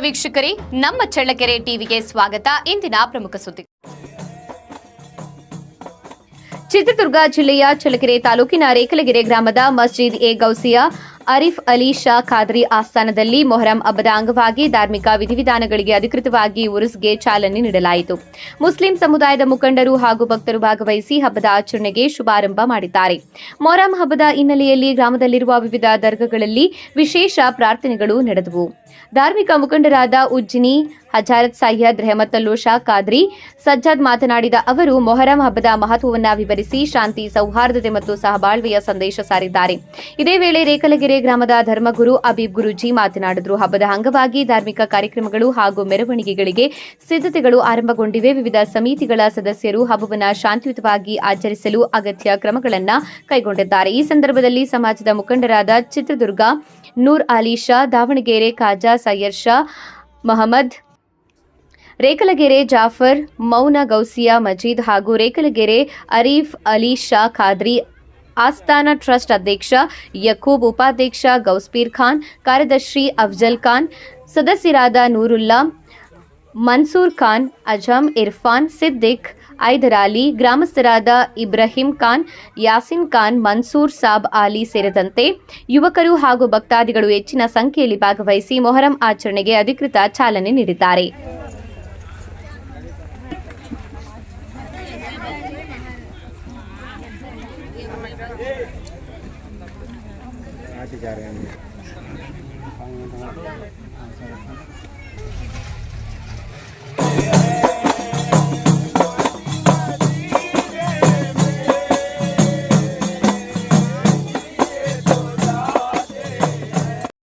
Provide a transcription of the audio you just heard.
ವೀಕ್ಷಕರೇ, ನಮ್ಮ ಚಳ್ಳಕೆರೆ ಟಿವಿಗೆ ಸ್ವಾಗತ. ಇಂದಿನ ಪ್ರಮುಖ ಸುದ್ದಿ. ಚಿತ್ರದುರ್ಗ ಜಿಲ್ಲೆಯ ಚಳ್ಳಕೆರೆ ತಾಲೂಕಿನ ರೇಖಲಗೆರೆ ಗ್ರಾಮದ ಮಸ್ಜಿದ್ ಎ ಗೌಸಿಯಾ ಅರೀಫ್ ಅಲಿ ಶಾ ಖಾದ್ರಿ ಆಸ್ಥಾನದಲ್ಲಿ ಮೊಹರಂ ಹಬ್ಬದ ಅಂಗವಾಗಿ ಧಾರ್ಮಿಕ ವಿಧಿವಿಧಾನಗಳಿಗೆ ಅಧಿಕೃತವಾಗಿ ಉರುಸ್ಗೆ ಚಾಲನೆ ನೀಡಲಾಯಿತು. ಮುಸ್ಲಿಂ ಸಮುದಾಯದ ಮುಖಂಡರು ಹಾಗೂ ಭಕ್ತರು ಭಾಗವಹಿಸಿ ಹಬ್ಬದ ಆಚರಣೆಗೆ ಶುಭಾರಂಭ ಮಾಡಿದ್ದಾರೆ. ಮೊಹರಂ ಹಬ್ಬದ ಹಿನ್ನೆಲೆಯಲ್ಲಿ ಗ್ರಾಮದಲ್ಲಿರುವ ವಿವಿಧ ದರ್ಗಾಗಳಲ್ಲಿ ವಿಶೇಷ ಪ್ರಾರ್ಥನೆಗಳು ನಡೆದವು. ಧಾರ್ಮಿಕ ಮುಖಂಡರಾದ ಉಜ್ಜಿನಿ ಹಜರತ್ ಸೈಯದ್ ರೆಹಮತುಲ್ಲಾ ಶಾ ಖಾದ್ರಿ ಸಜ್ಜಾದ್ ಮಾತನಾಡಿದ ಅವರು ಮೊಹರಂ ಹಬ್ಬದ ಮಹತ್ವವನ್ನು ವಿವರಿಸಿ ಶಾಂತಿ, ಸೌಹಾರ್ದತೆ ಮತ್ತು ಸಹಬಾಳ್ವೆಯ ಸಂದೇಶ ಸಾರಿದ್ದಾರೆ. ಇದೇ ವೇಳೆ ರೇಖಲಗೆರೆ ಗ್ರಾಮದ ಧರ್ಮಗುರು ಅಬೀಬ್ ಗುರೂಜಿ ಮಾತನಾಡಿದರು. ಹಬ್ಬದ ಅಂಗವಾಗಿ ಧಾರ್ಮಿಕ ಕಾರ್ಯಕ್ರಮಗಳು ಹಾಗೂ ಮೆರವಣಿಗೆಗಳಿಗೆ ಸಿದ್ಧತೆಗಳು ಆರಂಭಗೊಂಡಿವೆ. ವಿವಿಧ ಸಮಿತಿಗಳ ಸದಸ್ಯರು ಹಬ್ಬವನ್ನು ಶಾಂತಿಯುತವಾಗಿ ಆಚರಿಸಲು ಅಗತ್ಯ ಕ್ರಮಗಳನ್ನು ಕೈಗೊಂಡಿದ್ದಾರೆ. ಈ ಸಂದರ್ಭದಲ್ಲಿ ಸಮಾಜದ ಮುಖಂಡರಾದ ಚಿತ್ರದುರ್ಗ ನೂರ್ ಅಲಿ ಶಾ, ದಾವಣಗೆರೆ ಖಾಜಾ ಸಯ್ಯದ್ ಶಾ ಮಹಮ್ಮದ್, ರೇಖಲಗೆರೆ ಜಾಫರ್, ಮೌನ ಗೌಸಿಯಾ ಮಜೀದ್ ಹಾಗೂ ರೇಖಲಗೆರೆ ಅರೀಫ್ ಅಲಿ ಶಾ ಖಾದ್ರಿ ಆಸ್ಥಾನ ಟ್ರಸ್ಟ್ ಅಧ್ಯಕ್ಷ ಯಕೂಬ್, ಉಪಾಧ್ಯಕ್ಷ ಗೌಸ್ಪೀರ್ ಖಾನ್, ಕಾರ್ಯದರ್ಶಿ ಅಫ್ಜಲ್ ಖಾನ್, ಸದಸ್ಯರಾದ ನೂರುಲ್ಲಾ, ಮನ್ಸೂರ್ ಖಾನ್, ಅಜಮ್, ಇರ್ಫಾನ್, ಸಿದ್ದಿಕ್, ಐದರಾಲಿ, ಗ್ರಾಮಸ್ಥರಾದ ಇಬ್ರಾಹಿಂ ಖಾನ್, ಯಾಸಿನ್ ಖಾನ್, ಮನ್ಸೂರ್ ಸಾಬ್ ಆಲಿ ಸೇರಿದಂತೆ ಯುವಕರು ಹಾಗೂ ಭಕ್ತಾದಿಗಳು ಹೆಚ್ಚಿನ ಸಂಖ್ಯೆಯಲ್ಲಿ ಭಾಗವಹಿಸಿ ಮೊಹರಂ ಆಚರಣೆಗೆ ಅಧಿಕೃತ ಚಾಲನೆ ನೀಡಿದ್ದಾರೆ. जा रहे हैं